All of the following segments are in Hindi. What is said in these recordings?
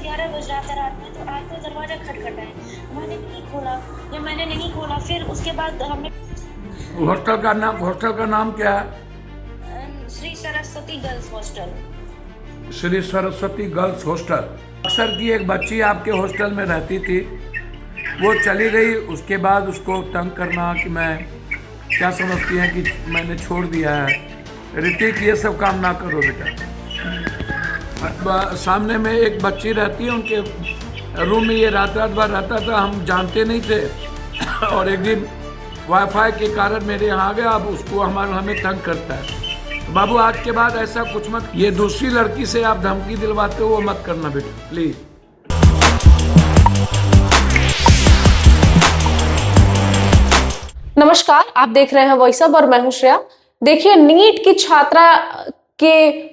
11 बज रहा था रात में, तो आके दरवाजा खटखटाए। मैंने नहीं खोला। जब मैंने नहीं खोला, फिर उसके बाद हमने हॉस्टल का नाम क्या है? Shri Saraswati girls hostel. Shri Saraswati girls hostel. अक्सर की एक बच्ची आपके हॉस्टल में रहती थी, वो चली गई, उसके बाद उसको तंग करना कि मैं क्या समझती हैं कि मैंने छोड़ दिया है। ऋतिक, ये सब काम ना करो बेटा। सामने में एक बच्ची रहती है, उनके रूम में ये रात रात भर रहता था, हम जानते नहीं थे। और एक दिन वाईफाई के कारण मेरे यहाँ आ गया, अब उसको हमें तंग करता है। तो बाबू, आज के बाद ऐसा कुछ मत, ये दूसरी लड़की से आप धमकी दिलवाते हो, वो मत करना बेटा, प्लीज। नमस्कार, आप देख रहे हैं वॉइस अप और मैं हूं श्रेया। देखिए, नीट की छात्रा के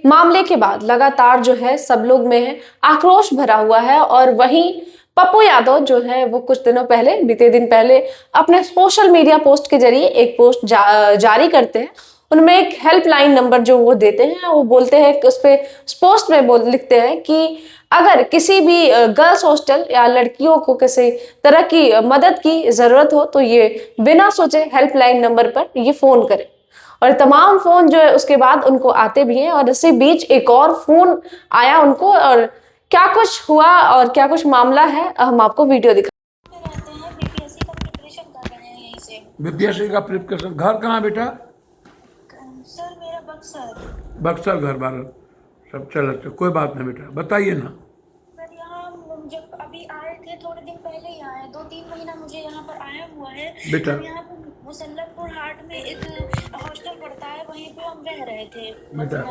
मामले के बाद लगातार जो है सब लोग में है आक्रोश भरा हुआ है। और वहीं पप्पू यादव जो है वो कुछ दिनों पहले, बीते दिन पहले, अपने सोशल मीडिया पोस्ट के जरिए एक पोस्ट जारी करते हैं। उनमें एक हेल्पलाइन नंबर जो वो देते हैं, वो बोलते हैं कि उस पे पोस्ट में लिखते हैं कि अगर किसी भी गर्ल्स हॉस्टल या लड़कियों को किसी तरह की मदद की जरूरत हो तो ये बिना सोचे हेल्पलाइन नंबर पर ये फोन करें। और तमाम फोन जो है उसके बाद उनको आते भी हैं। और इसी बीच एक और फोन आया उनको, और क्या कुछ हुआ और क्या कुछ मामला है हम आपको वीडियो दिखा। रहते हैं, बीपीएससी का प्रिपरेशन कर रहे हैं यहीं से। बीपीएससी का प्रिपरेशन। घर कहाँ बेटा? सर मेरा बक्सर। बक्सर घर बार सब चल अच्छा, कोई बात नहीं बेटा, बताइए ना। सर यहाँ हम जब अभी आए थे, थोड़े दिन पहले ही आए, 2-3 महीना मुझे यहाँ पर आया हुआ है। बेटा। जब यहाँ पर मुसल्लमपुर हाट में एक हॉस्टल पड़ता है, वहीं पे हम रह रहे थे। बेटा।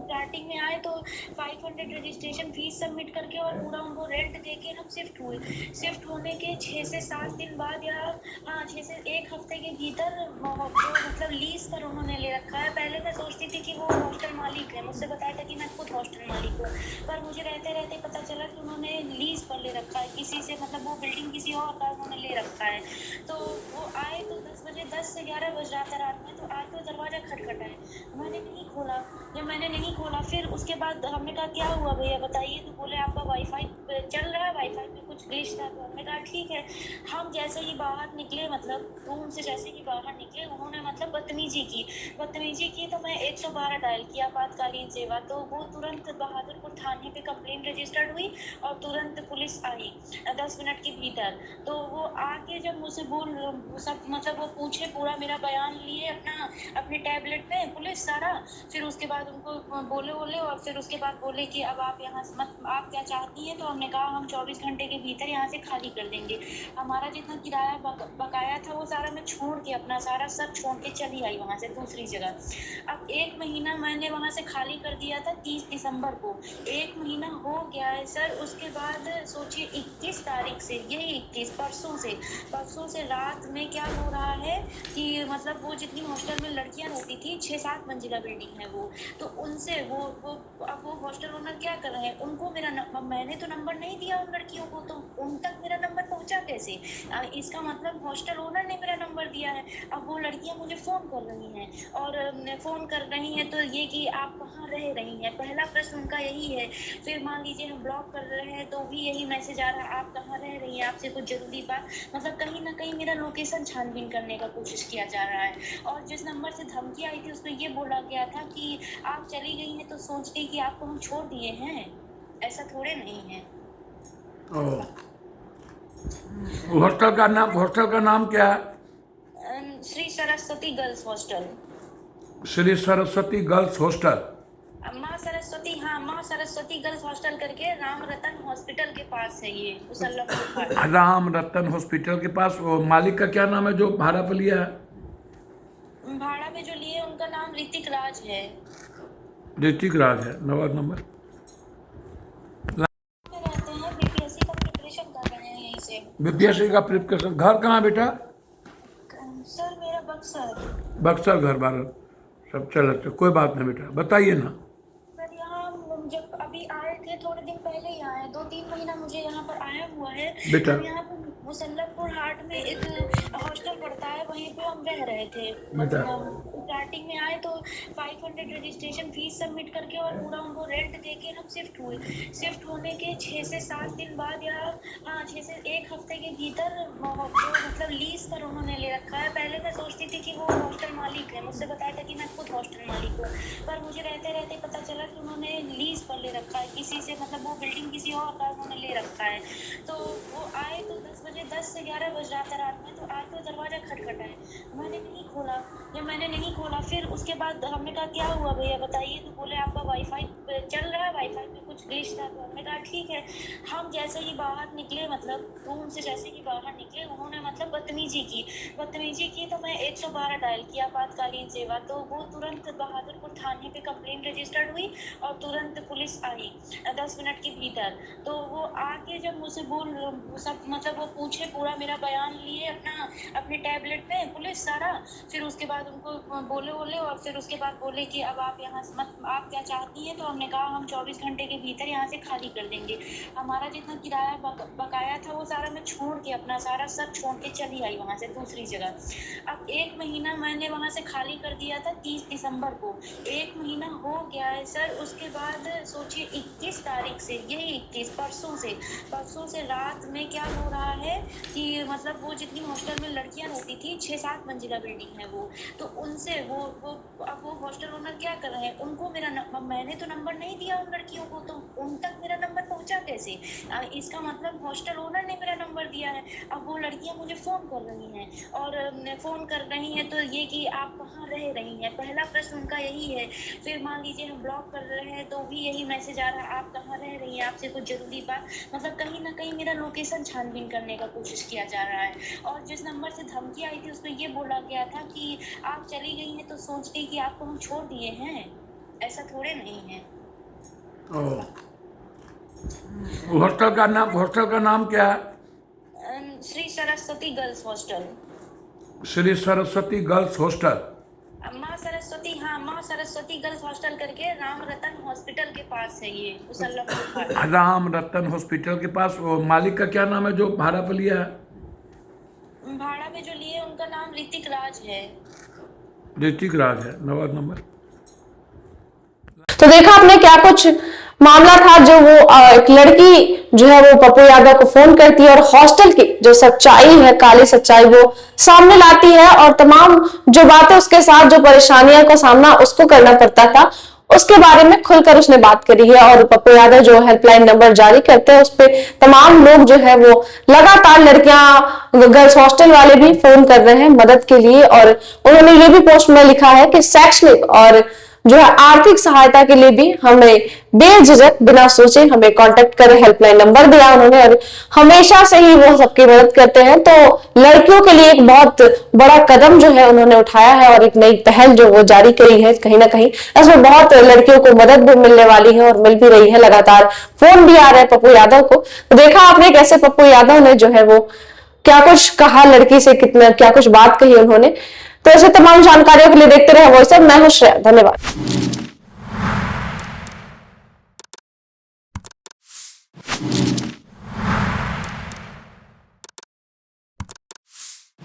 स्टार्टिंग में आए तो 500 रजिस्ट्रेशन फीस सबमिट करके और पूरा उनको रेंट देके हम शिफ्ट हुए। शिफ्ट होने के 6 से 7 दिन बाद या 6 से 1 हफ्ते के भीतर मतलब लीज पर उन्होंने ले रखा है। पहले मैं सोचती थी कि वो हॉस्टल मालिक है, मुझसे बताया था कि मैं खुद हॉस्टल मालिक हूँ, पर मुझे रहते रहते पता चला कि उन्होंने लीज पर ले रखा है किसी से, मतलब वो बिल्डिंग किसी और का उन्होंने ले रखा है। तो वो आए तो 10 से 11 बज रहा था रात में, तो आके दरवाजा खटखटाए। मैंने नहीं खोला। जब मैंने नहीं खोला, फिर उसके बाद हमने कहा क्या हुआ भैया बताइए, तो बोले आपका वाईफाई चल रहा है, वाईफाई में कुछ ग्लिच था। तो हमने कहा ठीक है। हम जैसे ही बाहर निकले, मतलब रूम से जैसे ही बाहर निकले, उन्होंने मतलब बदतमीजी की। तो मैं 112 डायल किया, आपातकालीन सेवा। तो वो तुरंत बहादुरपुर थाने पे कंप्लेंट रजिस्टर्ड हुई और तुरंत पुलिस आई 10 मिनट के भीतर। तो वो आके जब मुझसे सब मतलब वो पूछे, पूरा मेरा बयान लिए अपने टैबलेट पे पुलिस सारा। फिर उसके बाद उनको बोले और फिर उसके बाद बोले कि अब आप यहाँ से आप क्या चाहती हैं। तो हमने कहा हम 24 घंटे के भीतर यहाँ से खाली कर देंगे। हमारा जितना किराया बकाया था वो सारा मैं छोड़ के, अपना सारा सब छोड़ के चली आई वहाँ से दूसरी जगह। अब 1 महीना मैंने वहाँ से खाली कर दिया था 30 दिसंबर को। 1 महीना हो गया है सर। उसके बाद सोचिए 21 तारीख से, यही 21 परसों से रात में क्या हो रहा है कि मतलब वो जितनी हॉस्टल में लड़कियां रहती थी, 6-7 मंजिला बिल्डिंग है वो, तो उनसे वो अब वो हॉस्टल ओनर क्या कर रहे हैं, उनको मैंने तो नंबर नहीं दिया उन लड़कियों को, तो उन तक मेरा नंबर पहुंचा कैसे? इसका मतलब हॉस्टल ओनर ने मेरा नंबर दिया है। अब वो लड़कियां मुझे फ़ोन कर रही हैं, और फ़ोन कर रही हैं तो ये कि आप कहाँ रह रही हैं, पहला प्रश्न उनका यही है। फिर मान लीजिए हम ब्लॉक कर रहे हैं तो भी यही मैसेज आ रहा है, आप कहाँ रह रही हैं, आपसे कुछ ज़रूरी बात। मतलब कहीं ना कहीं मेरा लोकेशन छानबीन करने का कोशिश किया जा रहा है। और जिस नंबर से धमकी आई थी उसमें ये बोला गया था कि आप चली गई हैं तो सोचती कि आपको हम छोड़ दिए हैं, ऐसा थोड़े नहीं है। हॉस्टल का नाम क्या है? Shri Saraswati girls hostel. Shri Saraswati girls hostel. माँ सरस्वती, हाँ माँ सरस्वती गर्ल्स हॉस्टल करके राम रतन हॉस्पिटल के पास है ये, मुसल्लमपुर। राम रतन हॉस्पिटल के पास। वो मालिक का क्या नाम है जो भाड़ा पे लिया है? भाड़ा में जो लिए उनका नाम ऋतिक राज है। ऋतिक राज है। नंबर रहते हैं, बीपीएससी का प्रिपरेशन कर रहे हैं यहीं से। बीपीएससी का प्रिपरेशन। घर कहाँ बेटा? सर मेरा बक्सर। बक्सर घर बार सब चल अच्छा, कोई बात नहीं बेटा, बताइए ना। सर यहाँ हम जब अभी आए थे, थोड़े दिन पहले ही आए, 2-3 महीना मुझे यहाँ पर आया हुआ है। बेटा। जब यहाँ पर मुसल्लमपुर हाट में एक हॉस्टल पड़ता है, वहीं पे हम रह रहे थे। बेटा। स्टार्टिंग में आए तो 500 रजिस्ट्रेशन फीस सबमिट करके और पूरा उनको रेंट दे के हम शिफ्ट हुए। शिफ्ट होने के 6 से 7 दिन बाद या हाँ 6 से 1 हफ्ते के भीतर मतलब लीज पर उन्होंने ले रखा है। पहले मैं सोचती थी कि वो हॉस्टल मालिक है, मुझसे बताया था कि मैं खुद हॉस्टल मालिक हूँ, पर मुझे रहते रहते पता चला कि उन्होंने लीज पर ले रखा है किसी से, मतलब वो बिल्डिंग किसी और का उन्होंने ले रखा है। तो वो आए तो 10 से 11 बज रहा था रात में, तो आए तो दरवाज़ा खटखटाए, मैंने नहीं खोला। जब मैंने नहीं खोला फिर उसके बाद हमने कहा क्या हुआ भैया बताइए, तो बोले आपका वाईफाई चल रहा है, वाईफाई में कुछ ग्लिच था। तो हमने कहा ठीक है। हम जैसे ही बाहर निकले, मतलब रूम से जैसे ही बाहर निकले, उन्होंने मतलब बदतमीजी की तो मैं 112 डायल किया आपातकालीन सेवा, तो वो तुरंत बहादुरपुर थाने पे कंप्लेन रजिस्टर्ड हुई और तुरंत पुलिस आई 10 मिनट के भीतर। तो वो आके जब मुझसे सब मतलब वो पूछे, पूरा मेरा बयान लिए अपने टैबलेट में पुलिस सारा, फिर उसके बाद उनको बोले और फिर उसके बाद बोले कि अब आप यहाँ आप क्या चाहती हैं। तो हमने कहा हम 24 घंटे के भीतर यहाँ से खाली कर देंगे। हमारा जितना किराया बकाया था वो सारा मैं छोड़ के, अपना सारा सब छोड़ के चली आई वहाँ से दूसरी जगह। अब 1 महीना मैंने वहाँ से खाली कर दिया था 30 दिसंबर को, 1 महीना हो गया है सर। उसके बाद सोचिए 21 तारीख से, यही 21 परसों से रात में क्या हो रहा है कि मतलब वो जितनी हॉस्टल में लड़कियां रहती थी, 6-7 मंजिला बिल्डिंग है वो, तो उनसे वो अब वो हॉस्टल ओनर क्या कर रहे हैं, उनको मैंने तो नंबर नहीं दिया उन लड़कियों को, तो उन तक मेरा नंबर पहुंचा कैसे? इसका मतलब हॉस्टल ओनर ने मेरा नंबर दिया है। अब वो लड़कियां मुझे फ़ोन कर रही हैं और फ़ोन कर रही हैं तो ये कि आप कहाँ रह रही हैं, पहला प्रश्न उनका यही है। फिर मान लीजिए हम ब्लॉक कर रहे हैं तो भी यही मैसेज आ रहा है, आप कहाँ रह रही हैं, आपसे कुछ ज़रूरी बात, मतलब कहीं ना कहीं मेरा लोकेशन छानबीन करने का कोशिश किया जा रहा है। और जिस नंबर से धमकी आई थी उस पर ये बोला गया था कि आप चली गई हैं तो सोच के कि आपको हम छोड़ दिए हैं, ऐसा थोड़े नहीं है। हॉस्टल का नाम क्या है? Shri Saraswati girls hostel. Shri Saraswati girls hostel, माँ सरस्वती गर्ल्स हॉस्टल करके राम रतन हॉस्पिटल के पास है ये, मुसल्लमपुर। राम रतन हॉस्पिटल के पास। वो मालिक का क्या नाम है जो भाड़ा पे लिया है? भाड़ा में जो लिए उनका नाम ऋतिक राज है। ऋतिक राज है। नंबर तो देखा आपने क्या कुछ मामला था, जो वो एक लड़की जो है वो पप्पू यादव को फोन करती है और हॉस्टल की जो सच्चाई है, काली सच्चाई वो सामने लाती है, और तमाम जो बातें उसके साथ, जो परेशानियों का सामना उसको करना पड़ता था, उसके बारे में खुलकर उसने बात करी है। और पप्पू यादव जो हेल्पलाइन नंबर जारी करते हैं उस पे तमाम लोग जो है वो लगातार, लड़कियां, गर्ल्स हॉस्टल वाले भी फोन कर रहे हैं मदद के लिए। और उन्होंने ये भी पोस्ट में लिखा है कि शैक्षणिक और जो है आर्थिक सहायता के लिए भी हमें बेझिझक बिना सोचे हमें कांटेक्ट करें, हेल्पलाइन नंबर दिया उन्होंने, और हमेशा से ही वो सबकी मदद करते हैं। तो लड़कियों के लिए एक बहुत बड़ा कदम जो है उन्होंने उठाया है और एक नई पहल जो वो जारी करी है, कहीं ना कहीं इसमें बहुत लड़कियों को मदद भी मिलने वाली है और मिल भी रही है। लगातार फोन भी आ रहे हैं पप्पू यादव को। तो देखा आपने कैसे पप्पू यादव ने जो है वो क्या कुछ कहा लड़की से, कितना क्या कुछ बात कही उन्होंने। तो ऐसे तमाम जानकारियों के लिए देखते रहे वॉइस ऑफ। मैं हूं श्रेया, धन्यवाद।